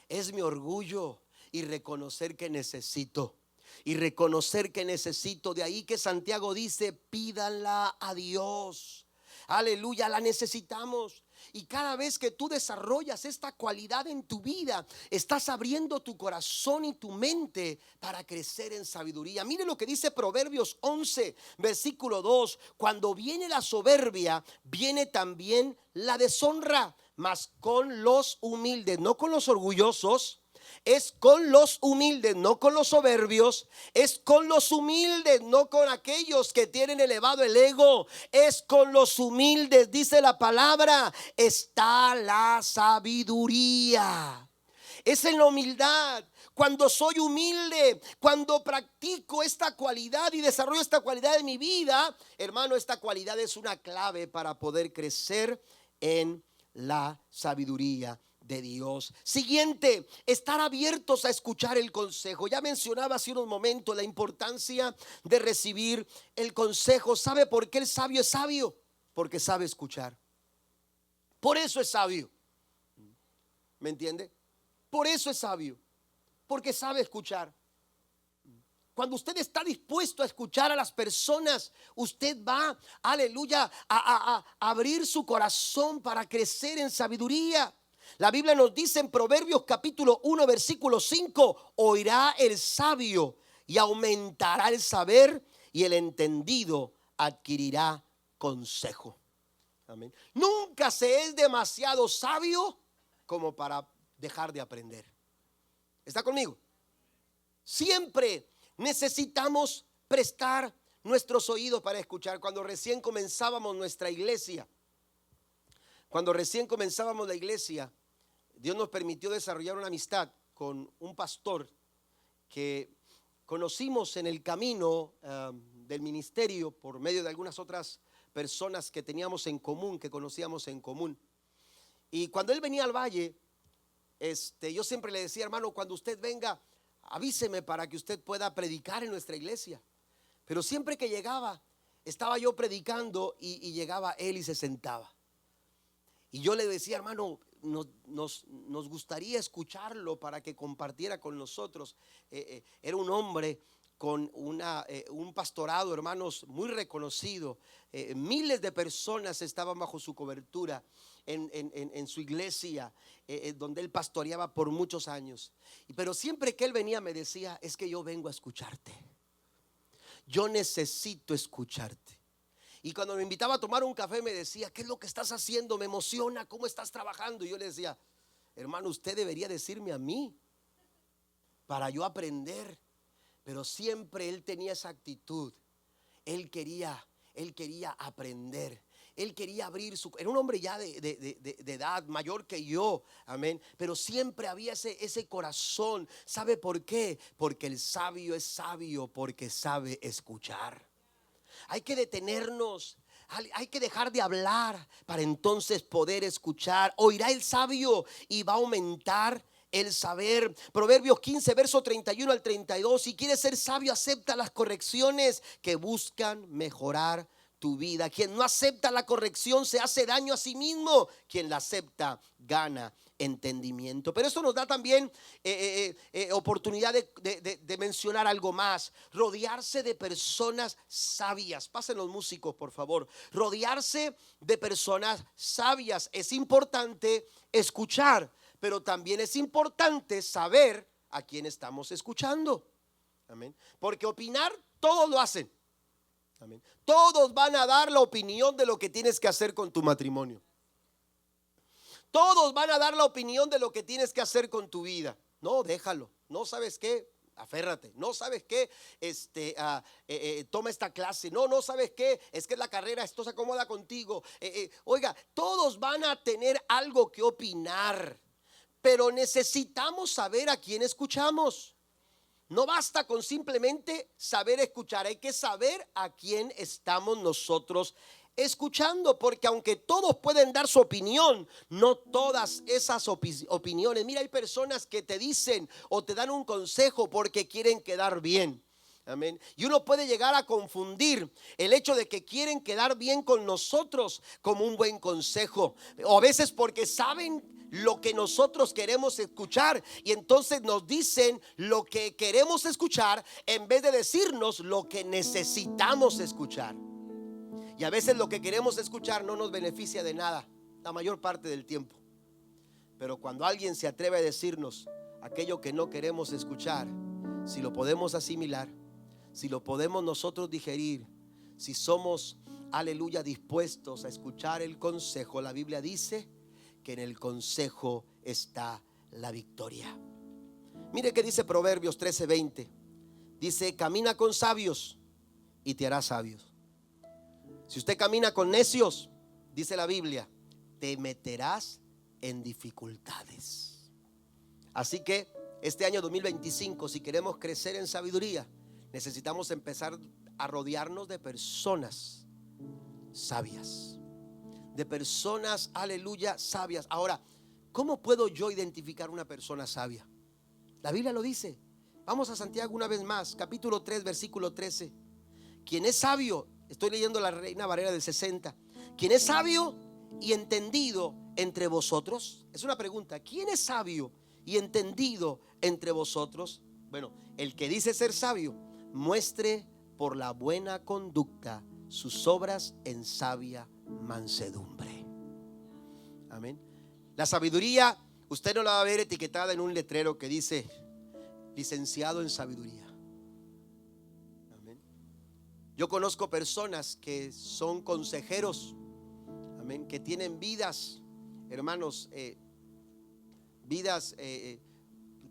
es mi orgullo, y reconocer que necesito. Y reconocer que necesito. De ahí que Santiago dice: pídanla a Dios. Aleluya, la necesitamos. Y cada vez que tú desarrollas esta cualidad en tu vida, estás abriendo tu corazón y tu mente para crecer en sabiduría. Mire lo que dice Proverbios 11, versículo 2. Cuando viene la soberbia, viene también la deshonra, mas con los humildes, no con los orgullosos. Es con los humildes, no con los soberbios. Es con los humildes, no con aquellos que tienen elevado el ego. Es con los humildes, dice la palabra, está la sabiduría. Es en la humildad. Cuando soy humilde, cuando practico esta cualidad y desarrollo esta cualidad en mi vida, hermano, esta cualidad es una clave para poder crecer en la sabiduría de Dios. Siguiente, estar abiertos a escuchar el consejo. Ya mencionaba hace unos momentos la importancia de recibir el consejo. ¿Sabe por qué el sabio es sabio? Porque sabe escuchar. Por eso es sabio. ¿Me entiende? Por eso es sabio. Porque sabe escuchar. Cuando usted está dispuesto a escuchar a las personas, usted va, aleluya, a abrir su corazón para crecer en sabiduría. La Biblia nos dice en Proverbios capítulo 1 versículo 5: oirá el sabio y aumentará el saber, y el entendido adquirirá consejo. Amén. Nunca se es demasiado sabio como para dejar de aprender. ¿Está conmigo? Siempre necesitamos prestar nuestros oídos para escuchar. Cuando recién comenzábamos nuestra iglesia, Dios nos permitió desarrollar una amistad con un pastor que conocimos en el camino del ministerio por medio de algunas otras personas que teníamos en común, que conocíamos en común. Y cuando él venía al valle, yo siempre le decía: hermano, cuando usted venga, avíseme para que usted pueda predicar en nuestra iglesia. Pero siempre que llegaba, estaba yo predicando y llegaba él y se sentaba. Y yo le decía: hermano, nos gustaría escucharlo para que compartiera con nosotros. Era un hombre con un pastorado, hermanos, muy reconocido. Miles de personas estaban bajo su cobertura en su iglesia, donde él pastoreaba por muchos años. Pero siempre que él venía me decía: es que yo vengo a escucharte. Yo necesito escucharte. Y cuando me invitaba a tomar un café me decía: ¿qué es lo que estás haciendo? Me emociona, ¿cómo estás trabajando? Y yo le decía: hermano, usted debería decirme a mí para yo aprender. Pero siempre él tenía esa actitud. Él quería aprender. Él quería abrir era un hombre ya de edad, mayor que yo, amén. Pero siempre había ese corazón. ¿Sabe por qué? Porque el sabio es sabio porque sabe escuchar. Hay que detenernos, hay que dejar de hablar para entonces poder escuchar. Oirá el sabio y va a aumentar el saber. Proverbios 15, verso 31 al 32. Si quieres ser sabio, acepta las correcciones que buscan mejorar tu vida. Quien no acepta la corrección se hace daño a sí mismo. Quien la acepta gana entendimiento. Pero esto nos da también oportunidad de mencionar algo más. Rodearse de personas sabias. Pasen los músicos, por favor. Rodearse de personas sabias. Es importante escuchar, pero también es importante saber a quién estamos escuchando. Amén. Porque opinar, todos lo hacen. Amén. Todos van a dar la opinión de lo que tienes que hacer con tu matrimonio. Todos van a dar la opinión de lo que tienes que hacer con tu vida. No, déjalo. No, ¿sabes qué? Aférrate. No, ¿sabes qué? Toma esta clase. No, ¿sabes qué? Es que la carrera, esto se acomoda contigo. Oiga, todos van a tener algo que opinar, pero necesitamos saber a quién escuchamos. No basta con simplemente saber escuchar, hay que saber a quién estamos nosotros escuchando, porque aunque todos pueden dar su opinión, no todas esas opiniones. Mira, hay personas que te dicen o te dan un consejo porque quieren quedar bien. Amén. Y uno puede llegar a confundir el hecho de que quieren quedar bien con nosotros como un buen consejo, o a veces porque saben lo que nosotros queremos escuchar y entonces nos dicen lo que queremos escuchar en vez de decirnos lo que necesitamos escuchar. Y a veces lo que queremos escuchar no nos beneficia de nada. la mayor parte del tiempo. Pero cuando alguien se atreve a decirnos aquello que no queremos escuchar, si lo podemos asimilar, si lo podemos nosotros digerir, si somos, aleluya, dispuestos a escuchar el consejo, la Biblia dice que en el consejo está la victoria. Mire que dice Proverbios 13:20. Dice: camina con sabios y te harás sabios. Si usted camina con necios, dice la Biblia, te meterás en dificultades. Así que este año 2025, si queremos crecer en sabiduría, necesitamos empezar a rodearnos de personas sabias, de personas, aleluya, sabias. Ahora, ¿cómo puedo yo identificar una persona sabia? La Biblia lo dice. Vamos a Santiago una vez más, capítulo 3, versículo 13. Quien es sabio, estoy leyendo la Reina Valera del 60. Quien es sabio y entendido entre vosotros, es una pregunta. ¿Quién es sabio y entendido entre vosotros? Bueno, el que dice ser sabio, muestre por la buena conducta sus obras en sabia mansedumbre. Amén. La sabiduría, usted no la va a ver etiquetada en un letrero que dice licenciado en sabiduría. Amén. Yo conozco personas que son consejeros, amén, que tienen vidas, hermanos, vidas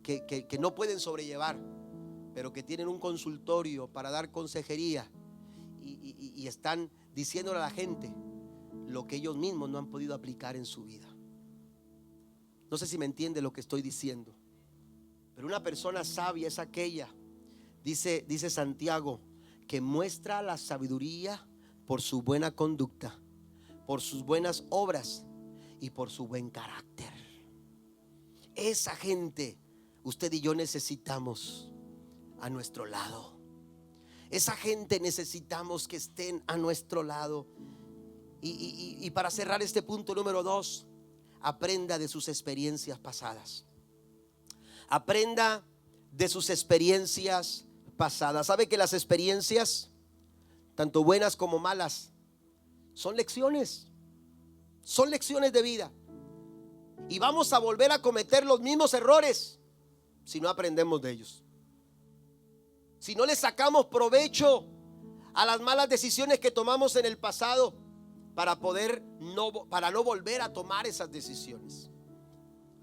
que no pueden sobrellevar, pero que tienen un consultorio para dar consejería y están diciéndole a la gente lo que ellos mismos no han podido aplicar en su vida. No sé si me entiende lo que estoy diciendo, pero una persona sabia es aquella, dice Santiago, que muestra la sabiduría por su buena conducta, por sus buenas obras y por su buen carácter. Esa gente usted y yo necesitamos a nuestro lado. Esa gente necesitamos que estén a nuestro lado. Y para cerrar este punto número 2, aprenda de sus experiencias pasadas. Aprenda de sus experiencias pasadas. ¿Sabe que las experiencias, tanto buenas como malas, son lecciones? Son lecciones de vida. Y vamos a volver a cometer los mismos errores si no aprendemos de ellos. Si no le sacamos provecho a las malas decisiones que tomamos en el pasado para no volver a tomar esas decisiones.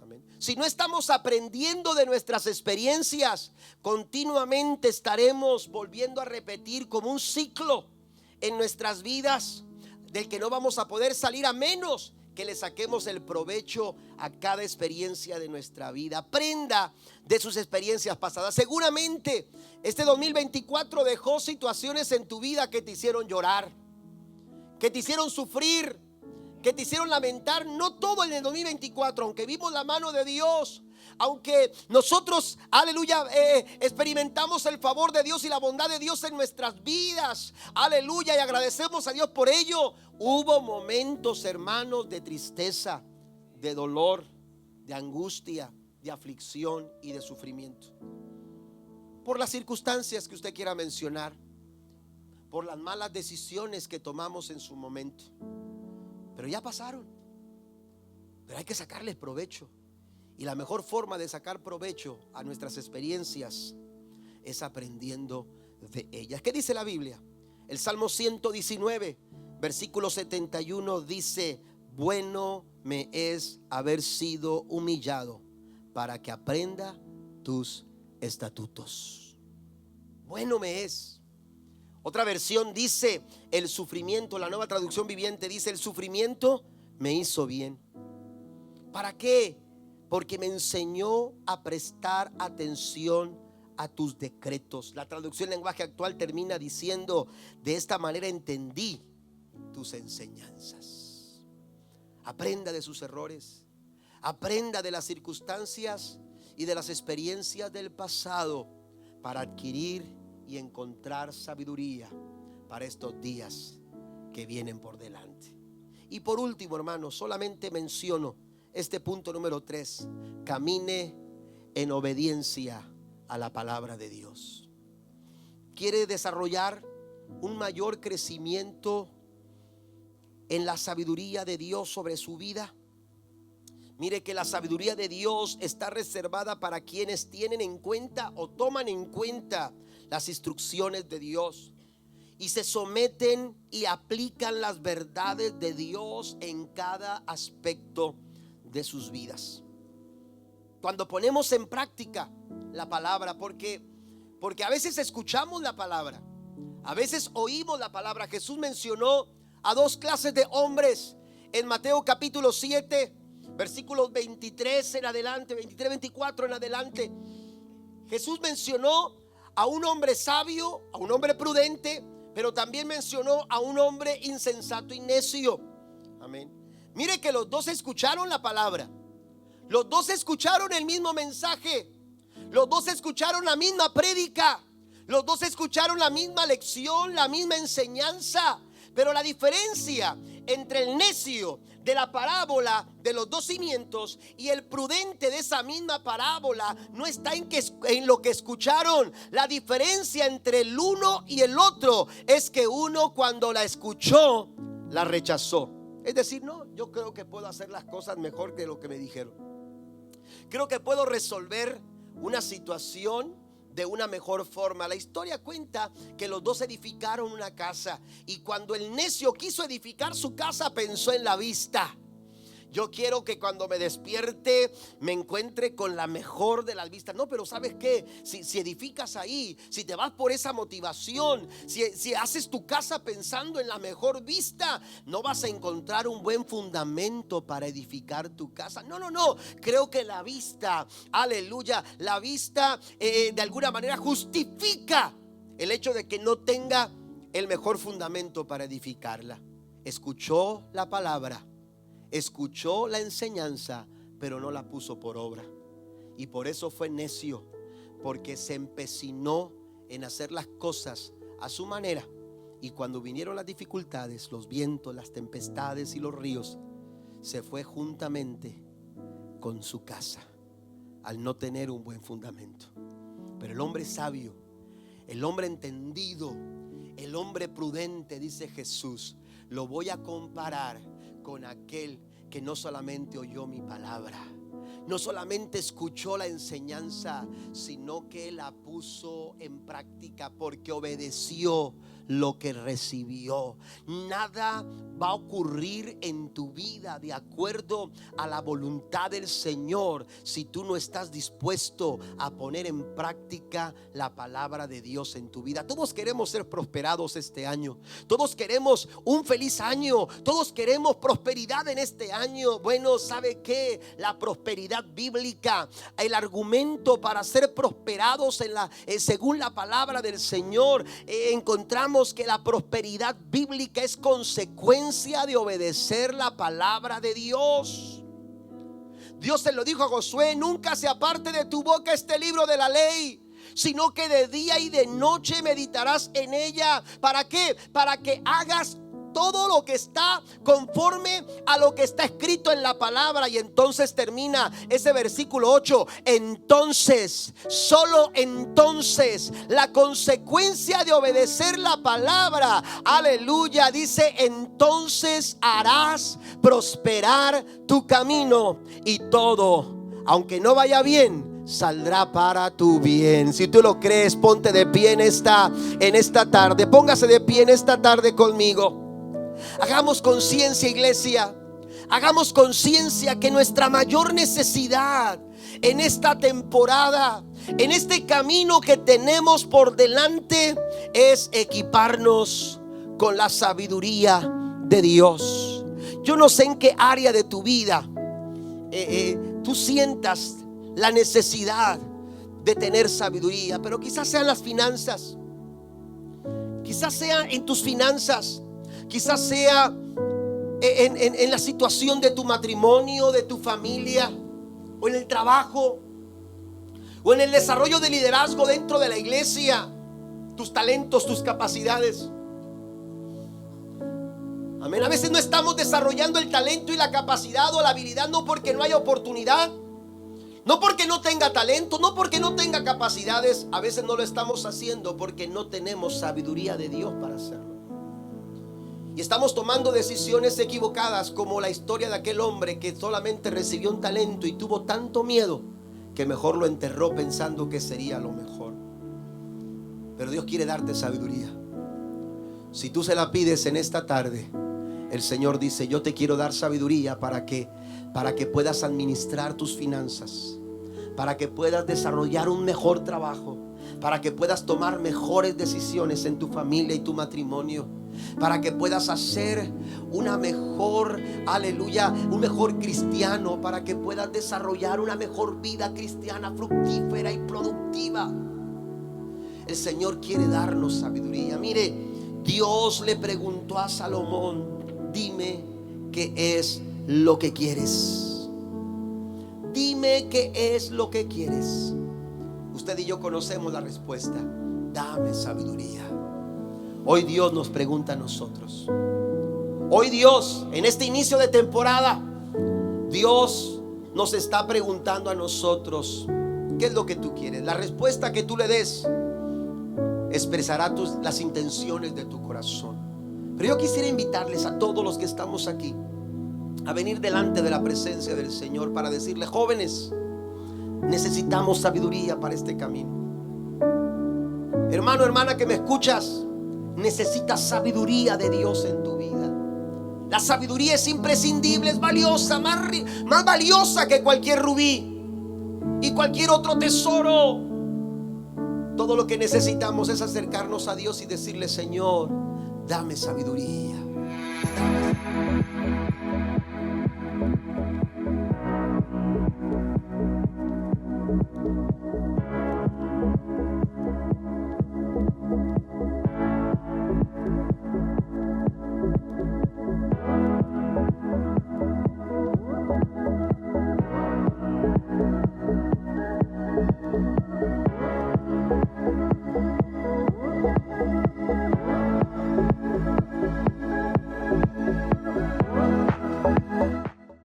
Amén. Si no estamos aprendiendo de nuestras experiencias, continuamente estaremos volviendo a repetir como un ciclo en nuestras vidas del que no vamos a poder salir a menos que le saquemos el provecho a cada experiencia de nuestra vida. Aprenda de sus experiencias pasadas. Seguramente este 2024 dejó situaciones en tu vida que te hicieron llorar, que te hicieron sufrir, que te hicieron lamentar. No todo en el 2024, aunque vimos la mano de Dios, aunque nosotros, aleluya, experimentamos el favor de Dios y la bondad de Dios en nuestras vidas, aleluya, y agradecemos a Dios por ello. Hubo momentos, hermanos, de tristeza, de dolor, de angustia, de aflicción y de sufrimiento, por las circunstancias que usted quiera mencionar, por las malas decisiones que tomamos en su momento. Pero ya pasaron. Pero hay que sacarles provecho. Y la mejor forma de sacar provecho a nuestras experiencias es aprendiendo de ellas. ¿Qué dice la Biblia? El Salmo 119, versículo 71 dice: bueno me es haber sido humillado para que aprenda tus estatutos. Bueno me es. Otra versión dice el sufrimiento, la Nueva Traducción Viviente dice: el sufrimiento me hizo bien. ¿Para qué? Porque me enseñó a prestar atención a tus decretos. La traducción lenguaje actual termina diciendo: de esta manera entendí tus enseñanzas. Aprenda de sus errores, aprenda de las circunstancias y de las experiencias del pasado para adquirir y encontrar sabiduría para estos días que vienen por delante. Y por último, hermanos, solamente menciono este punto número 3: camine en obediencia a la palabra de Dios. ¿Quiere desarrollar un mayor crecimiento en la sabiduría de Dios sobre su vida? Mire que la sabiduría de Dios está reservada para quienes tienen en cuenta o toman en cuenta las instrucciones de Dios y se someten y aplican las verdades de Dios en cada aspecto de sus vidas. Cuando ponemos en práctica la palabra, porque a veces escuchamos la palabra, a veces oímos la palabra. Jesús mencionó a dos clases de hombres en Mateo capítulo 7, versículos 23 en adelante, 23, 24 en adelante. Jesús mencionó a un hombre sabio, a un hombre prudente, pero también mencionó a un hombre insensato y necio. Amén. Mire que los dos escucharon la palabra, los dos escucharon el mismo mensaje, los dos escucharon la misma prédica, los dos escucharon la misma lección, la misma enseñanza. Pero la diferencia entre el necio de la parábola de los dos cimientos y el prudente de esa misma parábola no está en lo que escucharon. La diferencia entre el uno y el otro es que uno, cuando la escuchó, la rechazó. Es decir, no, yo creo que puedo hacer las cosas mejor que lo que me dijeron. Creo que puedo resolver una situación de una mejor forma. La historia cuenta que los dos edificaron una casa, y cuando el necio quiso edificar su casa, pensó en la vista. Yo quiero que cuando me despierte me encuentre con la mejor de las vistas. No, pero ¿sabes qué? Si edificas ahí, si te vas por esa motivación, si haces tu casa pensando en la mejor vista, no vas a encontrar un buen fundamento para edificar tu casa. No. Creo que la vista, aleluya, la vista de alguna manera justifica el hecho de que no tenga el mejor fundamento para edificarla. Escuchó la palabra, escuchó la enseñanza, pero no la puso por obra. Y por eso fue necio, porque se empecinó en hacer las cosas a su manera. Y cuando vinieron las dificultades, los vientos, las tempestades y los ríos, se fue juntamente con su casa, al no tener un buen fundamento. Pero el hombre sabio, el hombre entendido, el hombre prudente, dice Jesús, lo voy a comparar con aquel que no solamente oyó mi palabra, no solamente escuchó la enseñanza, sino que la puso en práctica, porque obedeció lo que recibió. Nada va a ocurrir en tu vida de acuerdo a la voluntad del Señor si tú no estás dispuesto a poner en práctica la palabra de Dios en tu vida. Todos queremos ser prosperados este año, todos queremos un feliz año, todos queremos prosperidad en este año. Bueno, ¿sabe qué? La prosperidad bíblica, el argumento para ser prosperados según la palabra del Señor, encontramos que la prosperidad bíblica es consecuencia de obedecer la palabra de Dios. Dios se lo dijo a Josué: nunca se aparte de tu boca este libro de la ley, sino que de día y de noche meditarás en ella. ¿Para qué? Para que hagas todo lo que está conforme a lo que está escrito en la palabra. Y entonces termina ese versículo 8: entonces, solo entonces, la consecuencia de obedecer la palabra, aleluya, dice: entonces harás prosperar tu camino, y todo, aunque no vaya bien, saldrá para tu bien. Si tú lo crees, ponte de pie en esta tarde. Póngase de pie en esta tarde conmigo. Hagamos conciencia, iglesia. Hagamos conciencia que nuestra mayor necesidad en esta temporada, en este camino que tenemos por delante, es equiparnos con la sabiduría de Dios. Yo no sé en qué área de tu vida tú sientas la necesidad de tener sabiduría, pero quizás sean las finanzas, quizás sea en tus finanzas, quizás sea en la situación de tu matrimonio, de tu familia, o en el trabajo, o en el desarrollo de liderazgo dentro de la iglesia, tus talentos, tus capacidades. Amén. A veces no estamos desarrollando el talento y la capacidad o la habilidad, no porque no haya oportunidad, no porque no tenga talento, no porque no tenga capacidades. A veces no lo estamos haciendo porque no tenemos sabiduría de Dios para hacerlo. Y estamos tomando decisiones equivocadas, como la historia de aquel hombre que solamente recibió un talento y tuvo tanto miedo que mejor lo enterró pensando que sería lo mejor. Pero Dios quiere darte sabiduría. Si tú se la pides en esta tarde, el Señor dice: yo te quiero dar sabiduría para que puedas administrar tus finanzas, para que puedas desarrollar un mejor trabajo, para que puedas tomar mejores decisiones en tu familia y tu matrimonio, para que puedas hacer una mejor, aleluya, un mejor cristiano, para que puedas desarrollar una mejor vida cristiana fructífera y productiva. El Señor quiere darnos sabiduría. Mire, Dios le preguntó a Salomón: dime qué es lo que quieres. Dime qué es lo que quieres. Usted y yo conocemos la respuesta: dame sabiduría. Hoy Dios nos pregunta a nosotros. Hoy Dios, en este inicio de temporada, Dios nos está preguntando a nosotros: ¿qué es lo que tú quieres? La respuesta que tú le des expresará las intenciones de tu corazón. Pero yo quisiera invitarles a todos los que estamos aquí a venir delante de la presencia del Señor para decirle: jóvenes, necesitamos sabiduría para este camino. Hermano, hermana que me escuchas, necesitas sabiduría de Dios en tu vida. La sabiduría es imprescindible, es valiosa, más valiosa que cualquier rubí y cualquier otro tesoro. Todo lo que necesitamos es acercarnos a Dios y decirle: Señor, dame sabiduría.